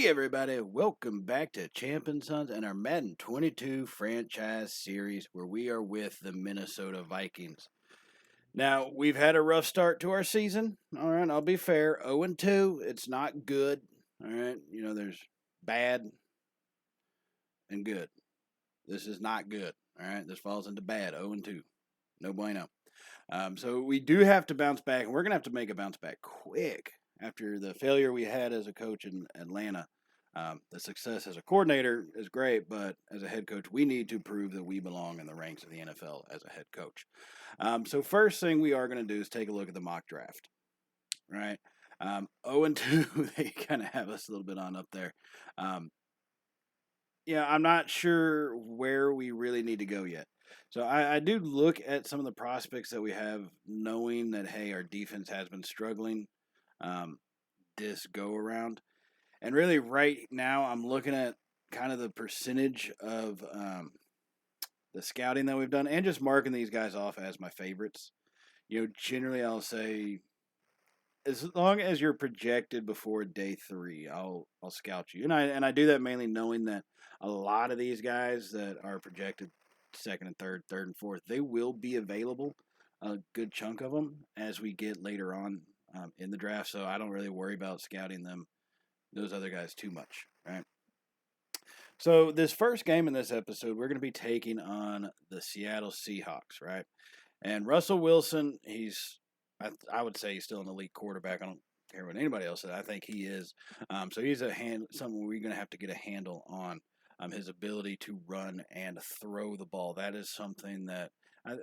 Hey everybody, welcome back to Champ and Sons and our Madden 22 franchise series where we are with the Minnesota Vikings. Now, we've had a rough start to our season. All right, I'll be fair. 0-2, it's not good. All right, there's bad and good. This is not good. All right, this falls into bad. 0-2. No bueno. So we do have to bounce back, and we're going to have to make a bounce back quick. After the failure we had as a coach in Atlanta, the success as a coordinator is great, but as a head coach, we need to prove that we belong in the ranks of the NFL as a head coach. So first thing we are going to do is take a look at the mock draft, right? 0-2, they kind of have us a little bit on up there. I'm not sure where we really need to go yet. So I do look at some of the prospects that we have, knowing that, hey, our defense has been struggling this go around. And really right now I'm looking at kind of the percentage of the scouting that we've done and just marking these guys off as my favorites. Generally I'll say as long as you're projected before day 3, I'll scout you. And I do that mainly knowing that a lot of these guys that are projected second and third and fourth, they will be available, a good chunk of them, as we get later on in the draft, so I don't really worry about scouting those other guys too much, right? So this first game in this episode, we're going to be taking on the Seattle Seahawks, right? And Russell Wilson, I would say he's still an elite quarterback. I don't care what anybody else says. I think he is. So he's something we're going to have to get a handle on, his ability to run and throw the ball. That is something that I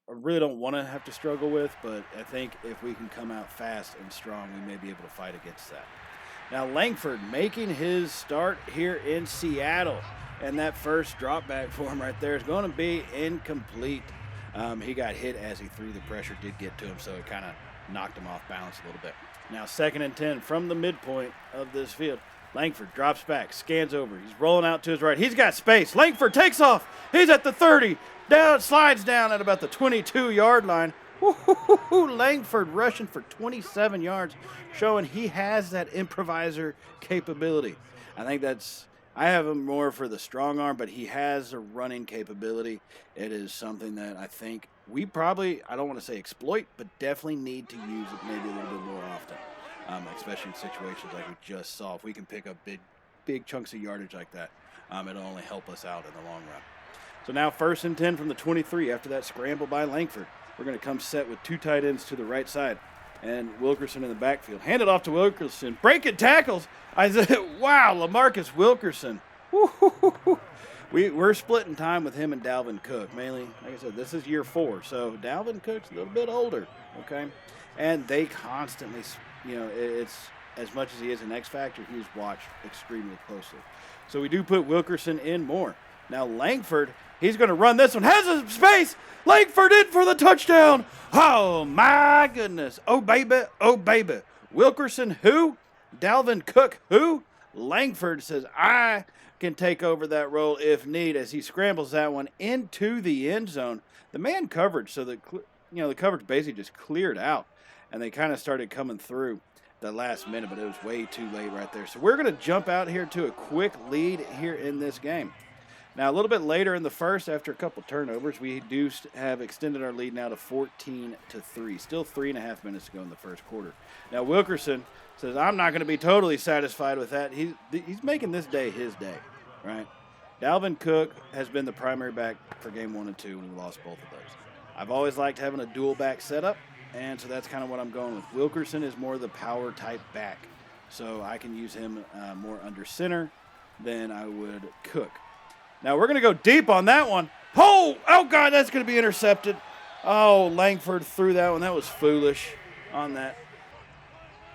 really don't want to have to struggle with, but I think if we can come out fast and strong, we may be able to fight against that. Now, Langford making his start here in Seattle, and that first drop back for him right there is going to be incomplete. He got hit as he threw. The pressure did get to him, so it kind of knocked him off balance a little bit. Now, 2nd and 10 from the midpoint of this field. Langford drops back, scans over. He's rolling out to his right. He's got space. Langford takes off. He's at the 30. Slides down at about the 22-yard line. Langford rushing for 27 yards, showing he has that improviser capability. I have him more for the strong arm, but he has a running capability. It is something that I think we probably, I don't want to say exploit, but definitely need to use it maybe a little bit more often. Especially in situations like we just saw. If we can pick up big chunks of yardage like that, it'll only help us out in the long run. So now 1st and 10 from the 23 after that scramble by Langford. We're going to come set with 2 tight ends to the right side. And Wilkerson in the backfield. Hand it off to Wilkerson. Breaking tackles. Wow, LaMarcus Wilkerson. We're splitting time with him and Dalvin Cook. Mainly, like I said, this is year 4. So Dalvin Cook's a little bit older. Okay. And they constantly, it's as much as he is an X factor, he's watched extremely closely. So we do put Wilkerson in more. Now Langford, he's going to run this one. Has a space. Langford in for the touchdown. Oh, my goodness. Oh, baby. Oh, baby. Wilkerson, who? Dalvin Cook, who? Langford says, I can take over that role if need, as he scrambles that one into the end zone. The man coverage, so the coverage basically just cleared out, and they kind of started coming through the last minute, but it was way too late right there. So we're going to jump out here to a quick lead here in this game. Now, a little bit later in the first, after a couple turnovers, we do have extended our lead now to 14-3. Still 3.5 minutes to go in the first quarter. Now, Wilkerson says, I'm not going to be totally satisfied with that. He's making this day his day, right? Dalvin Cook has been the primary back for game 1 and 2, and we lost both of those. I've always liked having a dual back setup, and so that's kind of what I'm going with. Wilkerson is more the power type back, so I can use him more under center than I would Cook. Now, we're going to go deep on that one. Oh, God, that's going to be intercepted. Oh, Langford threw that one. That was foolish on that.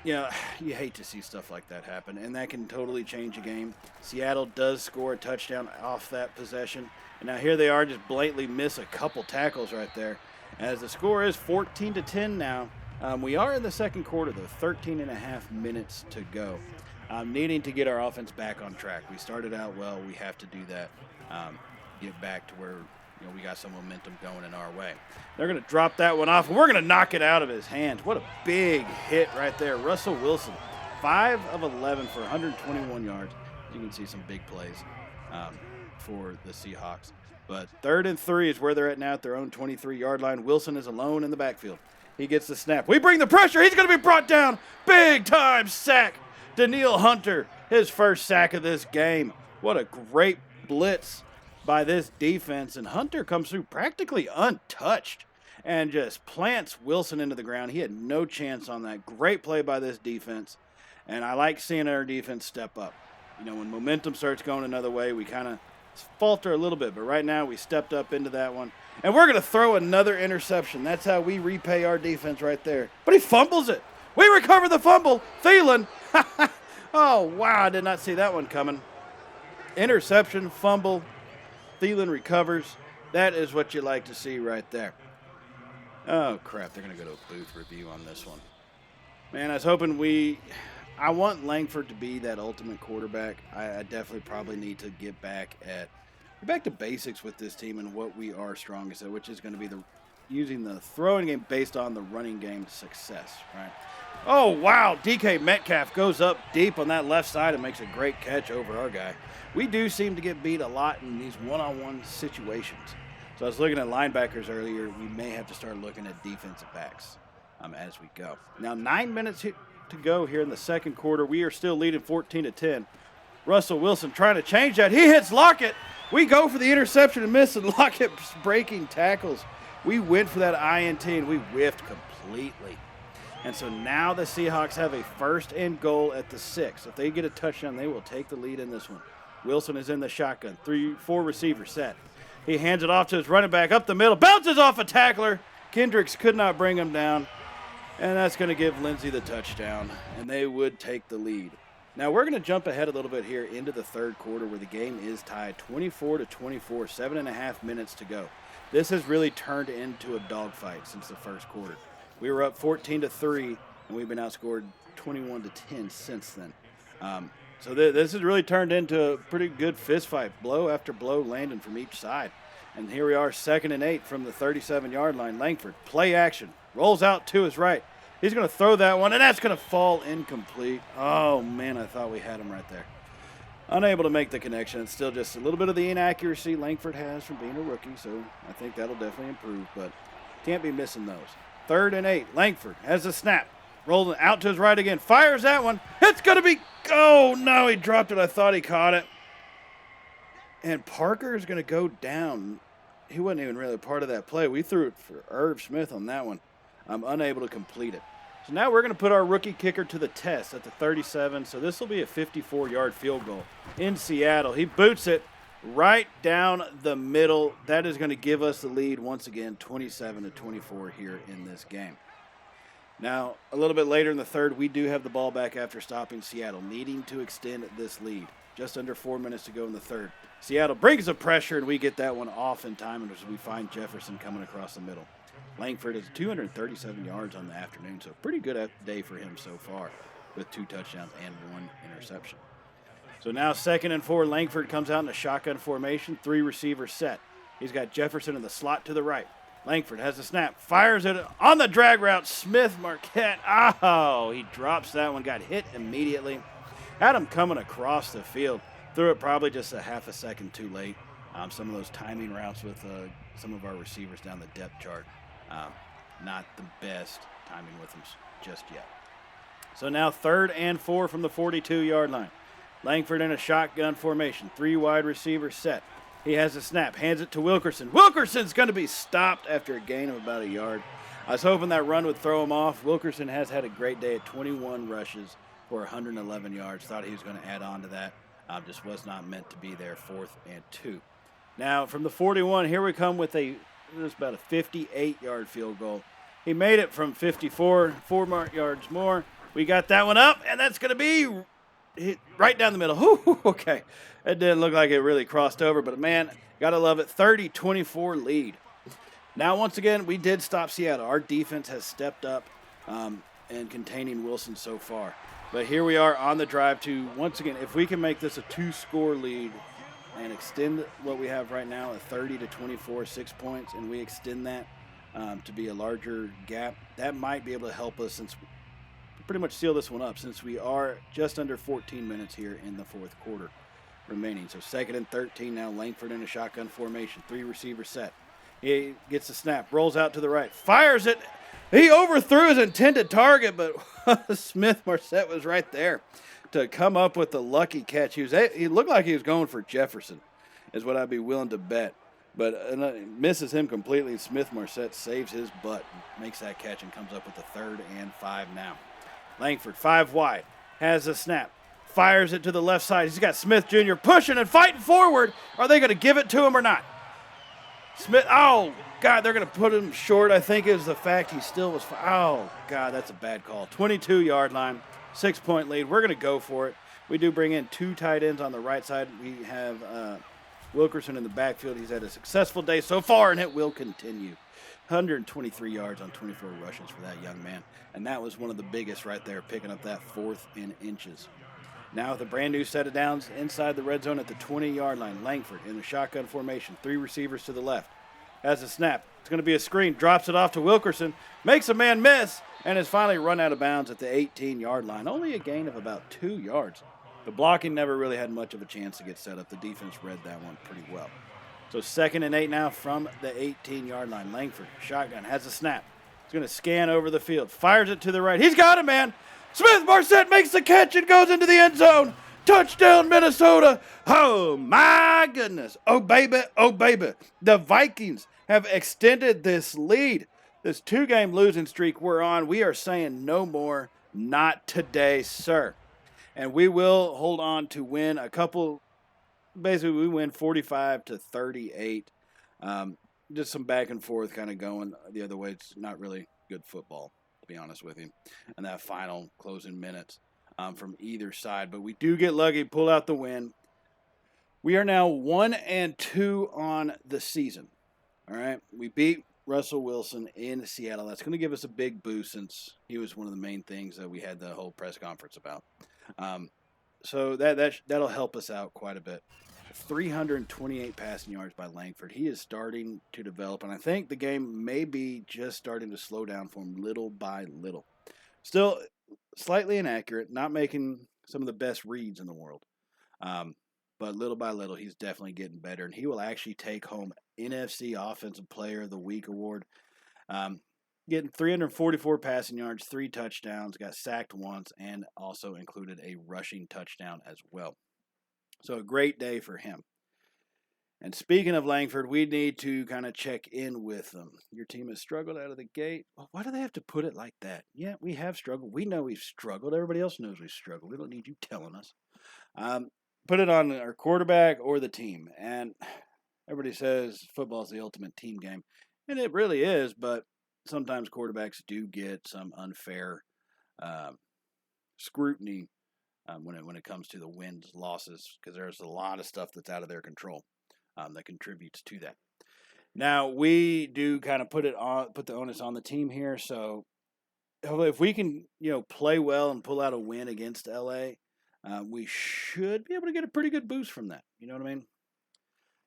You hate to see stuff like that happen, and that can totally change a game. Seattle does score a touchdown off that possession. And now here they are, just blatantly miss a couple tackles right there. As the score is 14-10 now. We are in the second quarter, though, 13.5 minutes to go. Needing to get our offense back on track. We started out well. We have to do that. Get back to where we got some momentum going in our way. They're going to drop that one off, and we're going to knock it out of his hands. What a big hit right there. Russell Wilson 5 of 11 for 121 yards. You can see some big plays for the Seahawks. But 3rd and 3 is where they're at now at their own 23-yard line. Wilson is alone in the backfield. He gets the snap. We bring the pressure. He's going to be brought down. Big-time sack. Danielle Hunter, his first sack of this game. What a great blitz by this defense. And Hunter comes through practically untouched and just plants Wilson into the ground. He had no chance on that. Great play by this defense. And I like seeing our defense step up. You know, when momentum starts going another way, we kind of falter a little bit. But right now, we stepped up into that one. And we're going to throw another interception. That's how we repay our defense right there. But he fumbles it. We recover the fumble. Thielen. Oh, wow. I did not see that one coming. Interception, fumble. Thielen recovers. That is what you like to see right there. Oh, crap. They're going to go to a booth review on this one. Man, I was hoping I want Langford to be that ultimate quarterback. I definitely probably need to get back to basics with this team and what we are strongest at, which is going to be using the throwing game based on the running game success, right? Oh, wow. DK Metcalf goes up deep on that left side and makes a great catch over our guy. We do seem to get beat a lot in these one-on-one situations. So I was looking at linebackers earlier. We may have to start looking at defensive backs as we go. Now, 9 minutes to go here in the second quarter. We are still leading 14-10. Russell Wilson trying to change that. He hits Lockett. We go for the interception and miss, and Lockett's breaking tackles. We went for that INT, and we whiffed completely. And so now the Seahawks have a 1st and goal at the 6. If they get a touchdown, they will take the lead in this one. Wilson is in the shotgun. 4 receivers set. He hands it off to his running back up the middle. Bounces off a tackler. Kendricks could not bring him down. And that's going to give Lindsey the touchdown. And they would take the lead. Now we're going to jump ahead a little bit here into the third quarter where the game is tied 24-24, 7.5 minutes to go. This has really turned into a dogfight since the first quarter. We were up 14-3, and we've been outscored 21-10 since then. So this has really turned into a pretty good fist fight, blow after blow landing from each side. And here we are, 2nd and 8 from the 37-yard line. Langford, play action, rolls out to his right. He's going to throw that one, and that's going to fall incomplete. Oh, man, I thought we had him right there. Unable to make the connection. It's still just a little bit of the inaccuracy Langford has from being a rookie, so I think that'll definitely improve, but can't be missing those. 3rd and 8. Langford has a snap. Rolling out to his right again. Fires that one. It's going to be – oh, no, he dropped it. I thought he caught it. And Parker is going to go down. He wasn't even really a part of that play. We threw it for Irv Smith on that one. I'm unable to complete it. So now we're going to put our rookie kicker to the test at the 37. So this will be a 54-yard field goal in Seattle. He boots it right down the middle. That is going to give us the lead once again, 27-24 here in this game. Now, a little bit later in the third, we do have the ball back after stopping Seattle, needing to extend this lead. Just under 4 minutes to go in the third. Seattle brings the pressure, and we get that one off in time as we find Jefferson coming across the middle. Langford is 237 yards on the afternoon, so pretty good day for him so far with 2 touchdowns and 1 interception. So now 2nd and 4, Langford comes out in a shotgun formation, 3 receivers set. He's got Jefferson in the slot to the right. Langford has the snap, fires it on the drag route. Smith Marquette, oh, he drops that one, got hit immediately. Had him coming across the field. Threw it probably just a half a second too late. Some of those timing routes with some of our receivers down the depth chart. Not the best timing with them just yet. So now 3rd and 4 from the 42-yard line. Langford in a shotgun formation. 3 wide receivers set. He has a snap. Hands it to Wilkerson. Wilkerson's going to be stopped after a gain of about a yard. I was hoping that run would throw him off. Wilkerson has had a great day at 21 rushes for 111 yards. Thought he was going to add on to that. Just was not meant to be there. 4th and 2. Now from the 41, here we come with about a 58-yard field goal. He made it from 54, 4 yards more. We got that one up, and that's going to be hit right down the middle. Ooh, okay. It didn't look like it really crossed over, but, man, got to love it. 30-24 lead. Now, once again, we did stop Seattle. Our defense has stepped up in containing Wilson so far. But here we are on the drive to, once again, if we can make this a 2-score lead and extend what we have right now at 30-24, 6 points, and we extend that to be a larger gap, that might be able to help us since pretty much seal this one up since we are just under 14 minutes here in the fourth quarter remaining. So 2nd and 13 now. Langford in a shotgun formation. 3 receiver set. He gets the snap, rolls out to the right, fires it. He overthrew his intended target, but Smith-Marset was right there to come up with the lucky catch. He looked like he was going for Jefferson, is what I'd be willing to bet. But misses him completely. Smith-Marset saves his butt, makes that catch, and comes up with a 3rd and 5 now. Langford, 5 wide, has a snap, fires it to the left side. He's got Smith Jr. pushing and fighting forward. Are they going to give it to him or not? Smith, oh, God, they're going to put him short. I think it was the fact he still was, oh, God, that's a bad call. 22-yard line, 6-point lead. We're going to go for it. We do bring in 2 tight ends on the right side. We have Wilkerson in the backfield. He's had a successful day so far, and it will continue. 123 yards on 24 rushes for that young man. And that was one of the biggest right there, picking up that 4th in inches. Now with a brand new set of downs inside the red zone at the 20-yard line. Langford in the shotgun formation. 3 receivers to the left. Has a snap. It's going to be a screen. Drops it off to Wilkerson. Makes a man miss. And is finally run out of bounds at the 18-yard line. Only a gain of about 2 yards. The blocking never really had much of a chance to get set up. The defense read that one pretty well. So 2nd and 8 now from the 18-yard line. Langford, shotgun, has a snap. He's going to scan over the field. Fires it to the right. He's got it, man. Smith-Marset makes the catch and goes into the end zone. Touchdown, Minnesota. Oh, my goodness. Oh, baby. Oh, baby. The Vikings have extended this lead. This 2-game losing streak we're on. We are saying no more. Not today, sir. And we will hold on to win a couple. Basically, we win 45-38. Just some back and forth kind of going the other way. It's not really good football, to be honest with you. And that final closing minutes from either side. But we do get lucky, pull out the win. We are now 1-2 on the season. All right. We beat Russell Wilson in Seattle. That's going to give us a big boost since he was one of the main things that we had the whole press conference about. So that'll help us out quite a bit. 328 passing yards by Langford. He is starting to develop, and I think the game may be just starting to slow down for him little by little. Still slightly inaccurate, not making some of the best reads in the world. But little by little, he's definitely getting better, and he will actually take home NFC Offensive Player of the Week award. Getting 344 passing yards, 3 touchdowns, got sacked once, and also included a rushing touchdown as well. So a great day for him. And speaking of Langford, we need to kind of check in with them. Your team has struggled out of the gate. Well, why do they have to put it like that? Yeah, we have struggled. We know we've struggled. Everybody else knows we've struggled. We don't need you telling us. Put it on our quarterback or the team. And everybody says football is the ultimate team game. And it really is, but sometimes quarterbacks do get some unfair scrutiny when it comes to the wins, losses, because there's a lot of stuff that's out of their control that contributes to that. Now, we do kind of put the onus on the team here, so if we can, play well and pull out a win against LA, we should be able to get a pretty good boost from that. You know what I mean?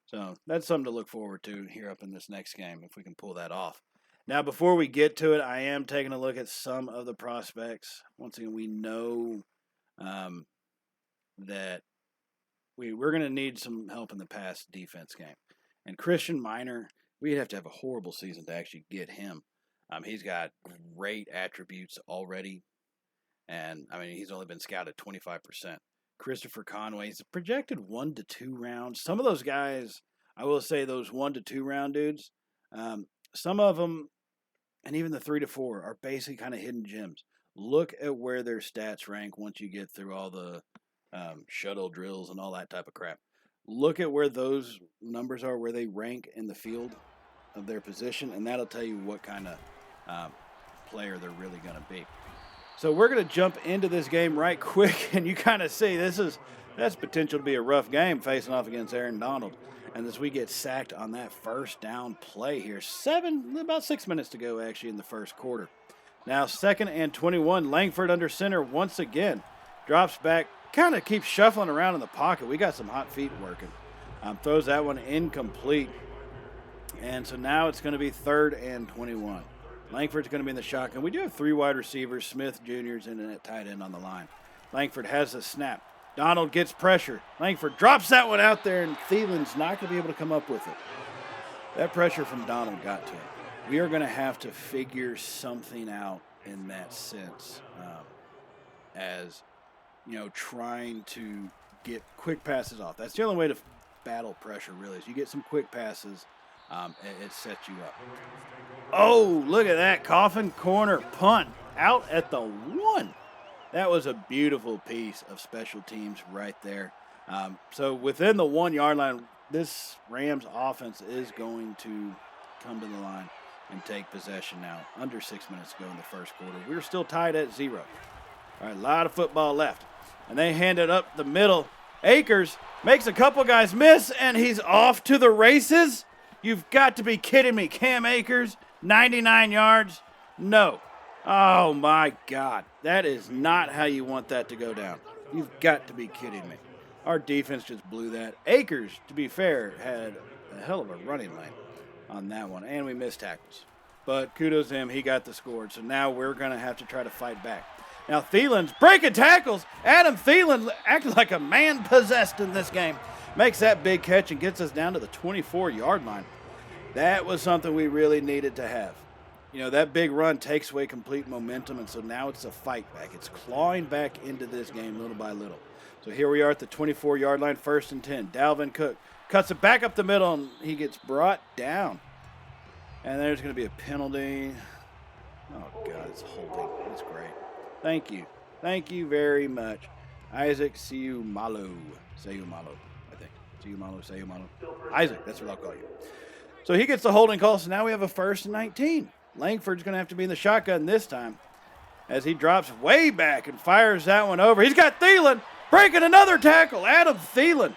So that's something to look forward to here up in this next game, if we can pull that off. Now, before we get to it, I am taking a look at some of the prospects. Once again, we know that we're going to need some help in the pass defense game. And Christian Minor, we'd have to have a horrible season to actually get him. He's got great attributes already. And, he's only been scouted 25%. Christopher Conway, he's projected 1 to 2 rounds. Some of those guys, I will say those 1 to 2 round dudes, some of them, and even the 3 to 4, are basically kind of hidden gems. Look at where their stats rank once you get through all the shuttle drills and all that type of crap. Look at where those numbers are, where they rank in the field of their position, and that'll tell you what kind of player they're really going to be. So we're going to jump into this game right quick, and you kind of see that's potential to be a rough game facing off against Aaron Donald. And as we get sacked on that first down play here, about 6 minutes to go actually in the first quarter. Now 2nd and 21, Langford under center once again. Drops back, kind of keeps shuffling around in the pocket. We got some hot feet working. Throws that one incomplete. And so now it's going to be 3rd and 21. Langford's going to be in the shotgun. We do have 3 wide receivers, Smith Jr.'s and a tight end on the line. Langford has the snap. Donald gets pressure. Langford drops that one out there, and Thielen's not going to be able to come up with it. That pressure from Donald got to him. We are going to have to figure something out in that sense, as, trying to get quick passes off. That's the only way to battle pressure, really, is you get some quick passes. It sets you up. Oh, look at that. Coffin corner punt out at the 1. That was a beautiful piece of special teams right there. So within the 1-yard line, this Rams offense is going to come to the line and take possession now. Under 6 minutes to go in the first quarter. We're still tied at 0. All right, a lot of football left. And they hand it up the middle. Akers makes a couple guys miss, and he's off to the races. You've got to be kidding me. Cam Akers, 99 yards. No. Oh, my God. That is not how you want that to go down. You've got to be kidding me. Our defense just blew that. Akers, to be fair, had a hell of a running lane on that one, and we missed tackles. But kudos to him. He got the score. So now we're going to have to try to fight back. Now Thielen's breaking tackles. Adam Thielen acted like a man possessed in this game. Makes that big catch and gets us down to the 24-yard line. That was something we really needed to have. That big run takes away complete momentum, and so now it's a fight back. It's clawing back into this game little by little. So here we are at the 24-yard line, 1st and 10. Dalvin Cook cuts it back up the middle, and he gets brought down. And there's going to be a penalty. Oh, God, it's holding. That's great. Thank you. Thank you very much. Isaac Seumalo, I think. Seumalo. Isaac, that's what I'll call you. So he gets the holding call, so now we have a 1st and 19. Langford's going to have to be in the shotgun this time as he drops way back and fires that one over. He's got Thielen breaking another tackle. Adam Thielen.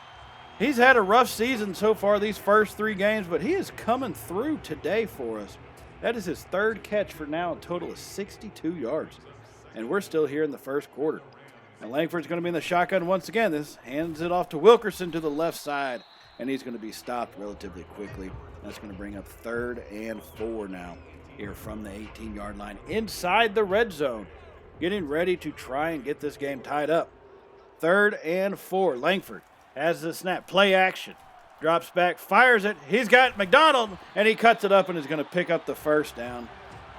He's had a rough season so far these first 3 games, but he is coming through today for us. That is his 3rd catch for now, a total of 62 yards. And we're still here in the first quarter. And Langford's going to be in the shotgun once again. This hands it off to Wilkerson to the left side, and he's going to be stopped relatively quickly. That's going to bring up 3rd and 4 now here from the 18-yard line inside the red zone, getting ready to try and get this game tied up. 3rd and 4. Langford has the snap. Play action. Drops back, fires it. He's got McDonald, and he cuts it up and is going to pick up the 1st down.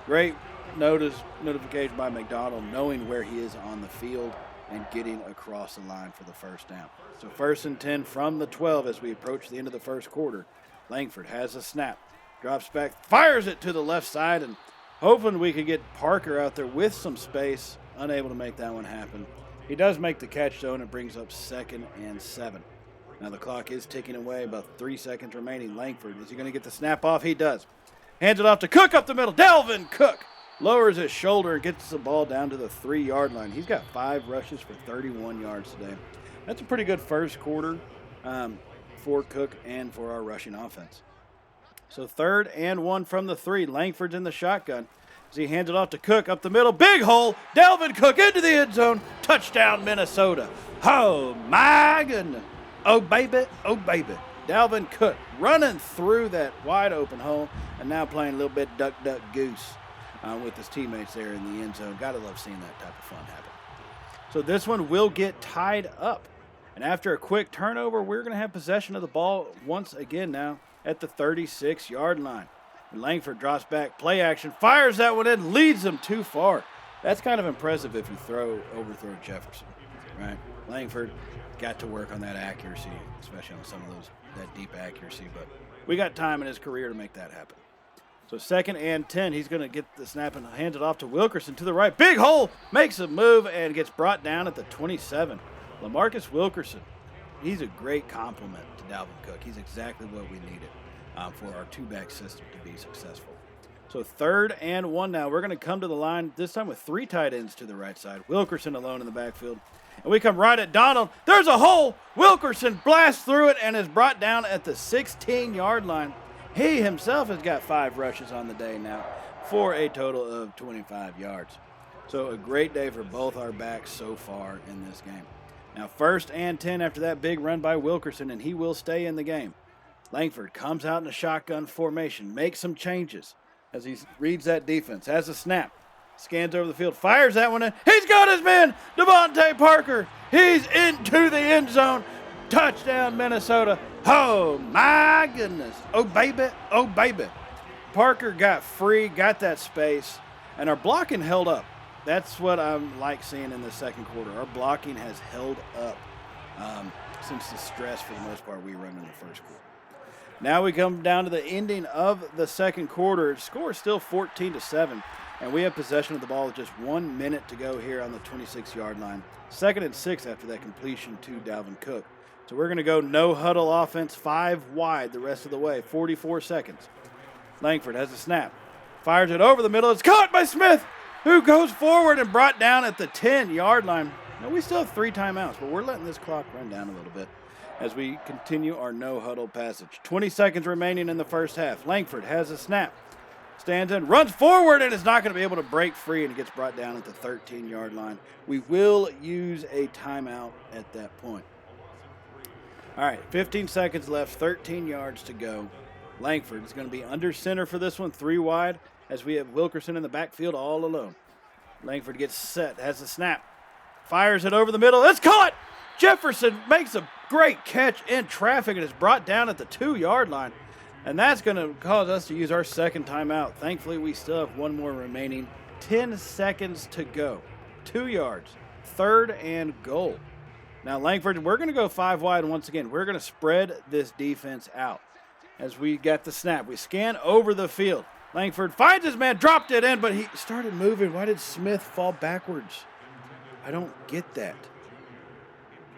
Great notification by McDonald, knowing where he is on the field and getting across the line for the 1st down. So 1st and 10 from the 12 as we approach the end of the first quarter. Langford has a snap, drops back, fires it to the left side, and hoping we could get Parker out there with some space. Unable to make that one happen. He does make the catch, though, and it brings up 2nd and 7. Now the clock is ticking away, about 3 seconds remaining. Langford, is he going to get the snap off? He does. Hands it off to Cook up the middle. Dalvin Cook lowers his shoulder and gets the ball down to the 3-yard line. He's got 5 rushes for 31 yards today. That's a pretty good first quarter for Cook and for our rushing offense. So 3rd and 1 from the 3. Langford's in the shotgun as he hands it off to Cook up the middle. Big hole. Dalvin Cook into the end zone. Touchdown, Minnesota. Oh, my goodness. Oh, baby. Oh, baby. Dalvin Cook running through that wide open hole and now playing a little bit duck, duck, goose with his teammates there in the end zone. Gotta love seeing that type of fun happen. So this one will get tied up. And after a quick turnover, we're going to have possession of the ball once again now at the 36-yard line. And Langford drops back, play action, fires that one in, leads them too far. That's kind of impressive if you overthrow Jefferson, right? Langford got to work on that accuracy, especially on some of that deep accuracy. But we got time in his career to make that happen. So 2nd and 10, he's going to get the snap and hands it off to Wilkerson to the right. Big hole, makes a move and gets brought down at the 27. LaMarcus Wilkerson, he's a great complement to Dalvin Cook. He's exactly what we needed for our 2-back system to be successful. So 3rd and 1 now. We're going to come to the line, this time with 3 tight ends to the right side. Wilkerson alone in the backfield. And we come right at Donald. There's a hole. Wilkerson blasts through it and is brought down at the 16-yard line. He himself has got 5 rushes on the day now for a total of 25 yards. So a great day for both our backs so far in this game. Now 1st and 10 after that big run by Wilkerson, and he will stay in the game. Langford comes out in a shotgun formation, makes some changes. as he reads that defense. Has a snap. Scans over the field. Fires that one in. He's got his man, Devontae Parker. He's into the end zone. Touchdown, Minnesota. Oh, my goodness. Oh, baby. Oh, baby. Parker got free, got that space, and our blocking held up. That's what I like seeing in the second quarter. Our blocking has held up since the stress, for the most part, we run in the first quarter. Now we come down to the ending of the second quarter. The score is still 14-7, and we have possession of the ball with just 1 minute to go here on the 26-yard line. 2nd and 6 after that completion to Dalvin Cook. So we're going to go no-huddle offense, 5 wide the rest of the way, 44 seconds. Langford has a snap. Fires it over the middle. It's caught by Smith, who goes forward and brought down at the 10-yard line. Now, we still have 3 timeouts, but we're letting this clock run down a little bit as we continue our no-huddle passage. 20 seconds remaining in the first half. Langford has a snap. Stands in, runs forward, and is not going to be able to break free, and it gets brought down at the 13-yard line. We will use a timeout at that point. All right, 15 seconds left, 13 yards to go. Langford is going to be under center for this one, 3 wide, as we have Wilkerson in the backfield all alone. Langford gets set, has a snap, fires it over the middle. It's caught! Jefferson makes a great catch in traffic and is brought down at the 2-yard line. And that's going to cause us to use our second timeout. Thankfully, we still have 1 more remaining. 10 seconds to go. 2 yards. 3rd and goal. Now, Langford, we're going to go 5 wide once again. We're going to spread this defense out. As we got the snap, we scan over the field. Langford finds his man, dropped it in, but he started moving. Why did Smith fall backwards? I don't get that.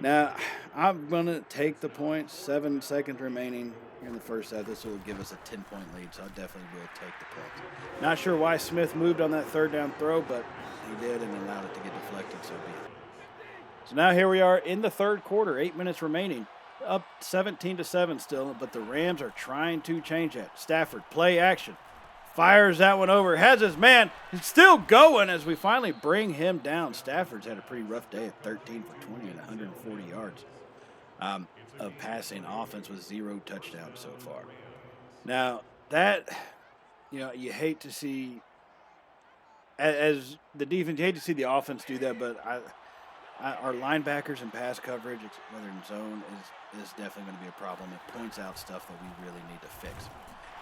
Now, I'm going to take the points. 7 seconds remaining in the first half. This will give us a 10-point lead, so I definitely will take the points. Not sure why Smith moved on that 3rd down throw, but he did and allowed it to get deflected, so be it. So now here we are in the third quarter, 8 minutes remaining. Up 17-7 still, but the Rams are trying to change that. Stafford, play action. Fires that one over, has his man. He's still going as we finally bring him down. Stafford's had a pretty rough day at 13 for 20 and 140 yards of passing. Offense with 0 touchdowns so far. Now, that, you hate to see, as the defense, you hate to see the offense do that, but our linebackers and pass coverage, whether in zone, is definitely going to be a problem. It points out stuff that we really need to fix.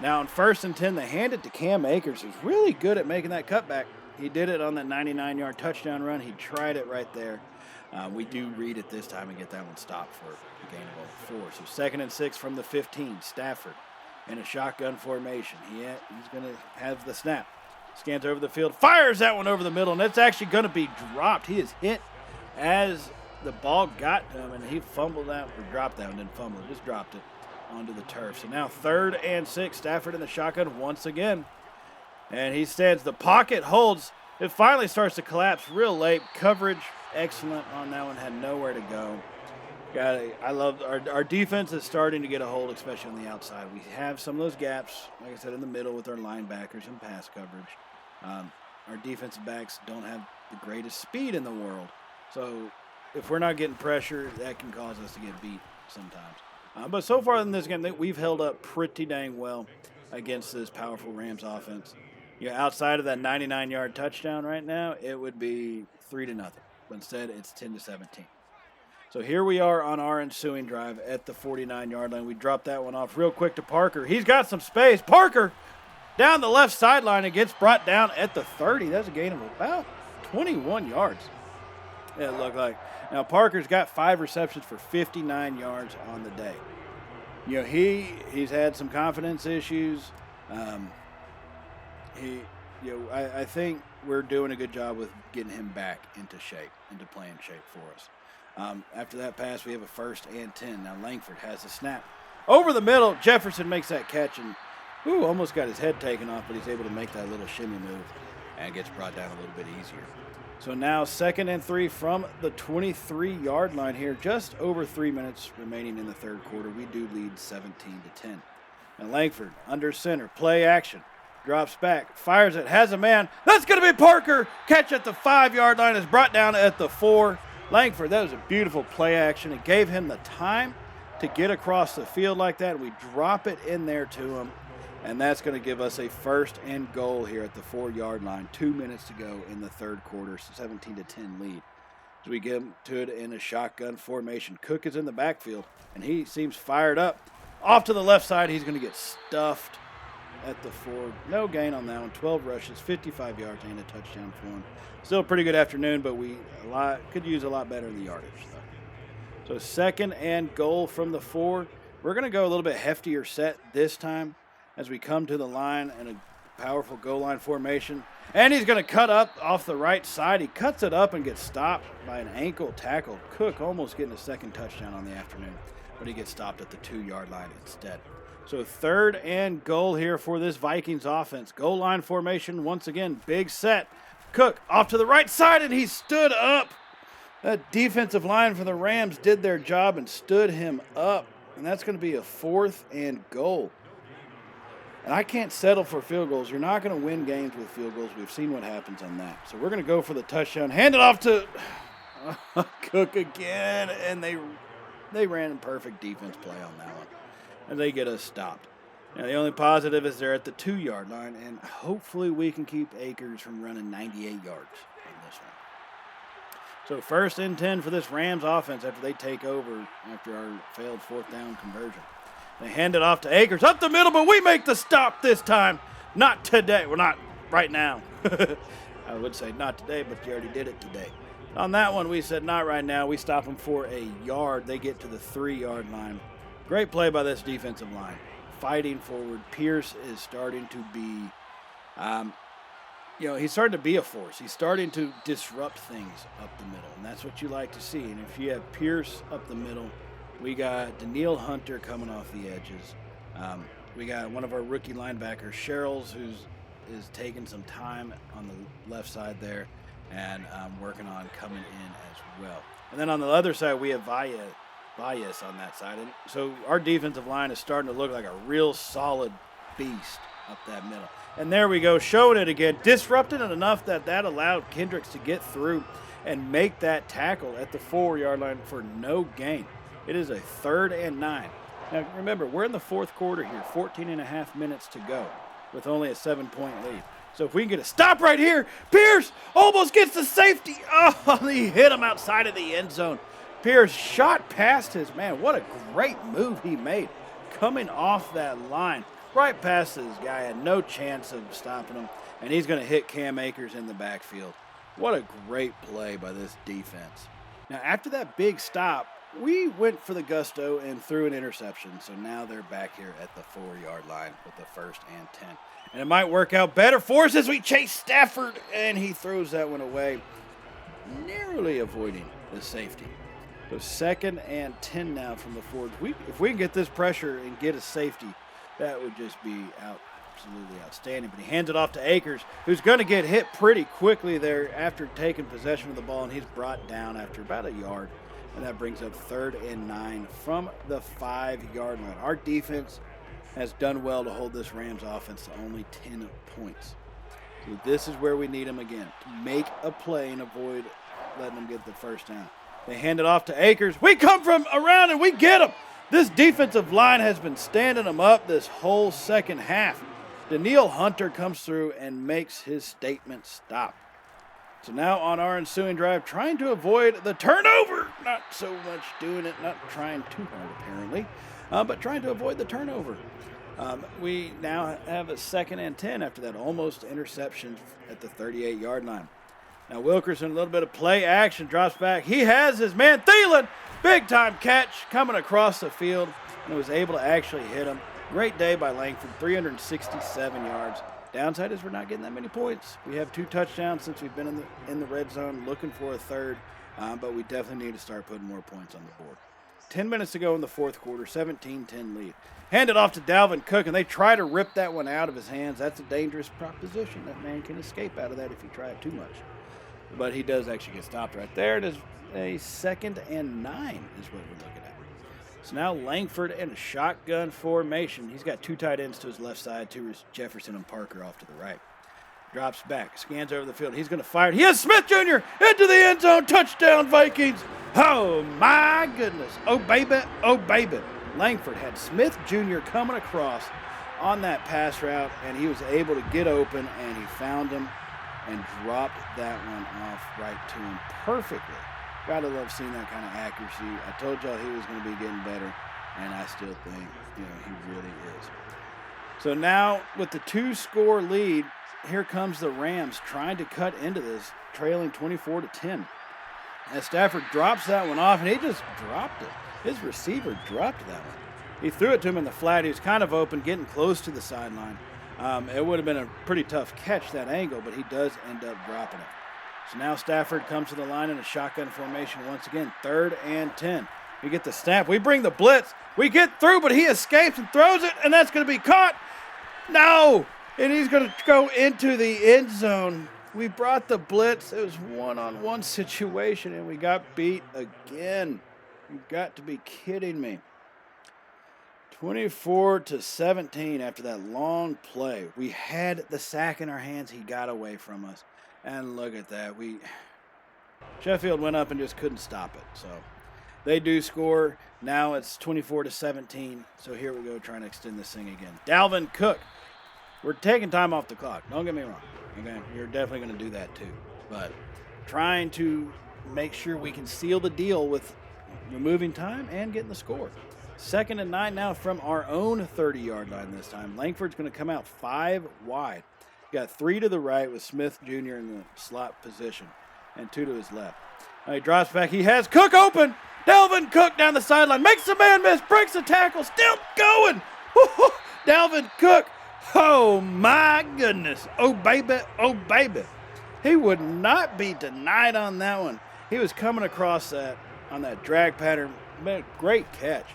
Now, on 1st and 10, they hand it to Cam Akers, who's really good at making that cutback. He did it on that 99-yard touchdown run. He tried it right there. We do read it this time and get that one stopped for a gain of over 4. So 2nd and 6 from the 15, Stafford in a shotgun formation. He's going to have the snap. Scans over the field, fires that one over the middle, and it's actually going to be dropped. He is hit as the ball got to him, and he fumbled that, or dropped that one, didn't fumble it, just dropped it onto the turf. So now 3rd and 6, Stafford in the shotgun once again. And he stands, the pocket holds. It finally starts to collapse real late. Coverage, excellent on that one, had nowhere to go. I love our defense is starting to get a hold, especially on the outside. We have some of those gaps, like I said, in the middle with our linebackers and pass coverage. Our defensive backs don't have the greatest speed in the world. So if we're not getting pressure, that can cause us to get beat sometimes. But so far in this game, we've held up pretty dang well against this powerful Rams offense. Outside of that 99-yard touchdown right now, it would be 3-0. But instead, it's 10-17. So here we are on our ensuing drive at the 49-yard line. We drop that one off real quick to Parker. He's got some space. Parker down the left sideline and gets brought down at the 30. That's a gain of about 21 yards. It looked like. Now, Parker's got 5 receptions for 59 yards on the day. He's had some confidence issues. I think we're doing a good job with getting him back into shape, into playing shape for us. After that pass, we have a 1st and 10. Now, Langford has a snap. Over the middle, Jefferson makes that catch and almost got his head taken off, but he's able to make that little shimmy move and gets brought down a little bit easier. So now 2nd and 3 from the 23-yard line here. Just over 3 minutes remaining in the third quarter. We do lead 17-10. And Langford under center, play action. Drops back, fires it, has a man. That's going to be Parker. Catch at the 5-yard line is brought down at the 4. Langford, that was a beautiful play action. It gave him the time to get across the field like that. We drop it in there to him. And that's going to give us a 1st and goal here at the 4-yard line. 2 minutes to go in the third quarter, 17-10 lead. As we get to it in a shotgun formation. Cook is in the backfield, and he seems fired up. Off to the left side, he's going to get stuffed at the 4. No gain on that one. 12 rushes, 55 yards, and a touchdown for him. Still a pretty good afternoon, but we could use a lot better in the yardage. So 2nd and goal from the 4. We're going to go a little bit heftier set this time as we come to the line in a powerful goal line formation. And he's going to cut up off the right side. He cuts it up and gets stopped by an ankle tackle. Cook almost getting a 2nd touchdown on the afternoon, but he gets stopped at the 2-yard line instead. So 3rd and goal here for this Vikings offense. Goal line formation once again, big set. Cook off to the right side, and he stood up. That defensive line for the Rams did their job and stood him up. And that's going to be a 4th and goal. And I can't settle for field goals. You're not going to win games with field goals. We've seen what happens on that. So we're going to go for the touchdown. Hand it off to Cook again. And they ran a perfect defense play on that one. And they get us stopped. Now, the only positive is they're at the 2-yard line. And hopefully we can keep Akers from running 98 yards on this one. So 1st and 10 for this Rams offense after they take over after our failed 4th down conversion. They hand it off to Akers up the middle, but we make the stop this time. Not today. Well, not right now. I would say not today, but you already did it today. On that one, we said not right now. We stop them for a yard. They get to the 3-yard line. Great play by this defensive line. Fighting forward. Pierce is starting to be, he's starting to be a force. He's starting to disrupt things up the middle, and that's what you like to see. And if you have Pierce up the middle, we got Danielle Hunter coming off the edges. We got one of our rookie linebackers, Sherrills, is taking some time on the left side there and working on coming in as well. And then on the other side, we have Valles on that side. And so our defensive line is starting to look like a real solid beast up that middle. And there we go, showing it again. Disrupted it enough that allowed Kendricks to get through and make that tackle at the 4-yard line for no gain. It is a 3rd and 9. Now, remember, we're in the 4th quarter here, 14 and a half minutes to go with only a 7-point lead. So if we can get a stop right here, Pierce almost gets the safety. Oh, he hit him outside of the end zone. Pierce shot past his man. What a great move he made coming off that line. Right past this guy, had no chance of stopping him, and he's going to hit Cam Akers in the backfield. What a great play by this defense. Now, after that big stop, we went for the gusto and threw an interception, so now they're back here at the 4-yard line with the 1st and 10. And it might work out better for us as we chase Stafford, and he throws that one away, narrowly avoiding the safety. So 2nd and 10 now from the 4. If we can get this pressure and get a safety, that would just be absolutely outstanding. But he hands it off to Akers, who's going to get hit pretty quickly there after taking possession of the ball, and he's brought down after about a yard. And that brings up 3rd and 9 from the 5-yard line. Our defense has done well to hold this Rams offense to only 10 points. So this is where we need them again, to make a play and avoid letting them get the 1st down. They hand it off to Akers. We come from around and we get him. This defensive line has been standing them up this whole second half. Danielle Hunter comes through and makes his statement stop. So now on our ensuing drive, trying to avoid the turnover. Not so much doing it, not trying too hard apparently, but trying to avoid the turnover. We now have a 2nd and 10 after that almost interception at the 38-yard line. Now Wilkerson, a little bit of play action, drops back. He has his man Thielen. Big time catch coming across the field and was able to actually hit him. Great day by Langford, 367 yards. Downside is we're not getting that many points. We have 2 touchdowns since we've been in the red zone, looking for a 3rd, but we definitely need to start putting more points on the board. 10 minutes to go in the 4th quarter, 17-10 lead. Hand it off to Dalvin Cook, and they try to rip that one out of his hands. That's a dangerous proposition. That man can escape out of that if you try it too much. But he does actually get stopped right there. It is a 2nd and 9 is what we're looking at. So now Langford in a shotgun formation. He's got 2 tight ends to his left side, 2 is Jefferson and Parker off to the right. Drops back, scans over the field. He's going to fire. He has Smith Jr. into the end zone. Touchdown, Vikings. Oh, my goodness. Oh, baby. Oh, baby. Langford had Smith Jr. coming across on that pass route, and he was able to get open, and he found him and dropped that one off right to him perfectly. Gotta love seeing that kind of accuracy. I told y'all he was going to be getting better, and I still think, he really is. So now with the 2-score lead, here comes the Rams trying to cut into this, trailing 24-10. As Stafford drops that one off, and he just dropped it. His receiver dropped that one. He threw it to him in the flat. He was kind of open, getting close to the sideline. It would have been a pretty tough catch, that angle, but he does end up dropping it. So now Stafford comes to the line in a shotgun formation once again, 3rd and 10. We get the snap. We bring the blitz. We get through, but he escapes and throws it, and that's going to be caught. No! And he's going to go into the end zone. We brought the blitz. It was one-on-one situation, and we got beat again. You've got to be kidding me. 24-17 after that long play. We had the sack in our hands. He got away from us. And look at that. Sheffield went up and just couldn't stop it. So they do score. Now it's 24-17. So here we go, trying to extend this thing again. Dalvin Cook. We're taking time off the clock. Don't get me wrong. Okay, you're definitely going to do that too. But trying to make sure we can seal the deal with removing time and getting the score. 2nd and 9 now from our own 30-yard line this time. Langford's going to come out 5 wide. Got 3 to the right with Smith Jr. in the slot position and 2 to his left. Now he drops back. He has Cook open. Dalvin Cook down the sideline. Makes the man miss. Breaks the tackle. Still going. Woo-hoo. Dalvin Cook. Oh, my goodness. Oh, baby. Oh, baby. He would not be denied on that one. He was coming across that on that drag pattern. Great catch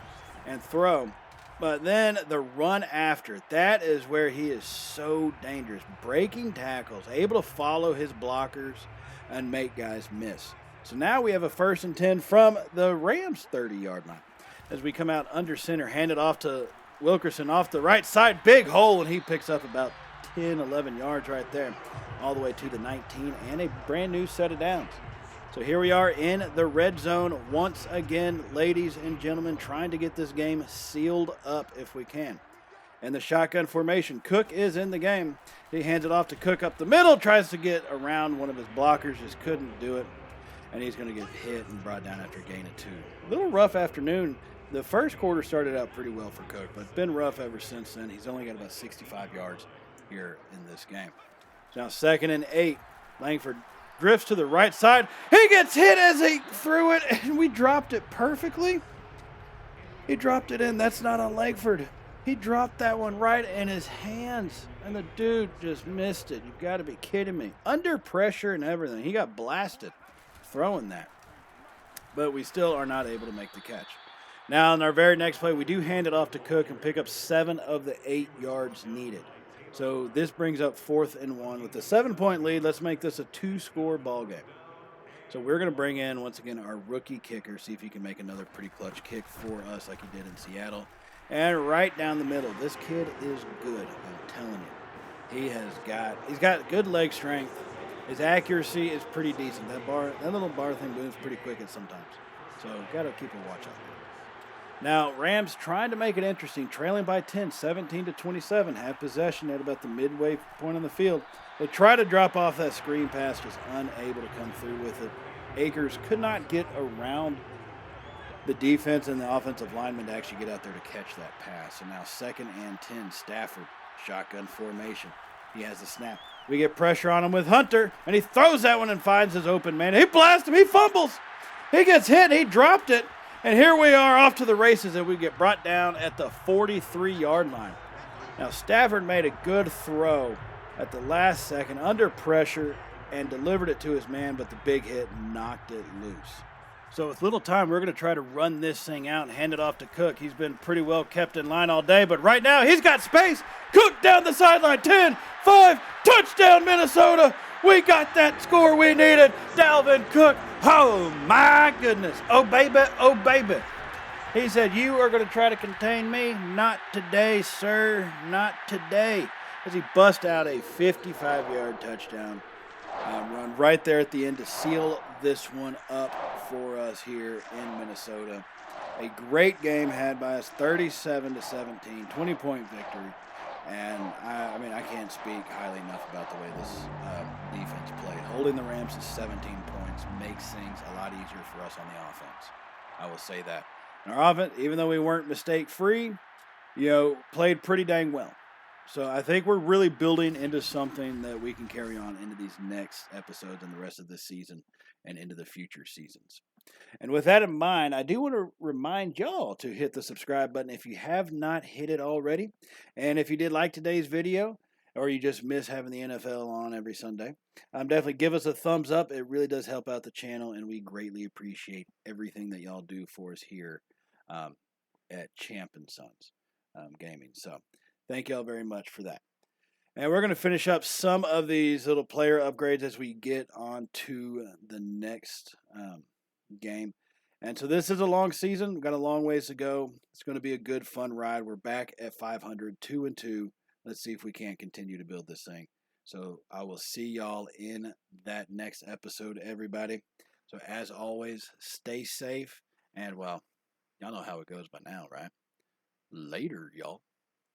and throw. But then the run after, that is where he is so dangerous. Breaking tackles, able to follow his blockers and make guys miss. So now we have a 1st and 10 from the Rams 30-yard line. As we come out under center, hand it off to Wilkerson off the right side. Big hole, and he picks up about 10, 11 yards right there. All the way to the 19 and a brand new set of downs. So here we are in the red zone once again, ladies and gentlemen, trying to get this game sealed up if we can. And the shotgun formation. Cook is in the game. He hands it off to Cook up the middle, tries to get around one of his blockers, just couldn't do it. And he's going to get hit and brought down after a gain of 2. A little rough afternoon. The first quarter started out pretty well for Cook, but it's been rough ever since then. He's only got about 65 yards here in this game. So now 2nd and 8. Langford drifts to the right side. He gets hit as he threw it, and we dropped it perfectly. He dropped it in. That's not on Langford. He dropped that one right in his hands, and the dude just missed it. You've got to be kidding me. Under pressure and everything. He got blasted throwing that. But we still are not able to make the catch. Now, in our very next play, we do hand it off to Cook and pick up 7 of the 8 yards needed. So this brings up 4th and 1. With the 7-point lead, let's make this a 2-score ball game. So we're going to bring in, once again, our rookie kicker, see if he can make another pretty clutch kick for us like he did in Seattle. And right down the middle. This kid is good, I'm telling you. He's got good leg strength. His accuracy is pretty decent. That little bar thing moves pretty quick at sometimes. So got to keep a watch out there. Now, Rams trying to make it interesting, trailing by 10, 17-27, have possession at about the midway point on the field. They try to drop off that screen pass, just unable to come through with it. Akers could not get around the defense and the offensive lineman to actually get out there to catch that pass. So now 2nd and 10, Stafford, shotgun formation. He has the snap. We get pressure on him with Hunter, and he throws that one and finds his open man. He blasts him. He fumbles. He gets hit. He dropped it. And here we are off to the races, and we get brought down at the 43-yard line. Now, Stafford made a good throw at the last second under pressure and delivered it to his man, but the big hit knocked it loose. So with little time, we're going to try to run this thing out and hand it off to Cook. He's been pretty well kept in line all day, but right now he's got space. Cook down the sideline, 10, 5, touchdown Minnesota. We got that score we needed. Dalvin Cook. Oh, my goodness. Oh, baby. Oh, baby. He said, you are going to try to contain me? Not today, sir. Not today. As he bust out a 55-yard touchdown run right there at the end to seal this one up for us here in Minnesota. A great game had by us, 37-17, 20-point victory. And I mean, I can't speak highly enough about the way this defense played. Holding the Rams to 17 points makes things a lot easier for us on the offense. I will say that. And our offense, even though we weren't mistake-free, played pretty dang well. So I think we're really building into something that we can carry on into these next episodes and the rest of this season and into the future seasons. And with that in mind, I do want to remind y'all to hit the subscribe button if you have not hit it already. And if you did like today's video, or you just miss having the NFL on every Sunday, definitely give us a thumbs up. It really does help out the channel, and we greatly appreciate everything that y'all do for us here at Champ & Sons Gaming. So thank y'all very much for that. And we're going to finish up some of these little player upgrades as we get on to the next game. And so this is a long season. We've got a long ways to go. It's going to be a good, fun ride. We're back at 500, 2-2. Let's see if we can't continue to build this thing. So I will see y'all in that next episode, everybody. So as always, stay safe. And, well, y'all know how it goes by now, right? Later, y'all.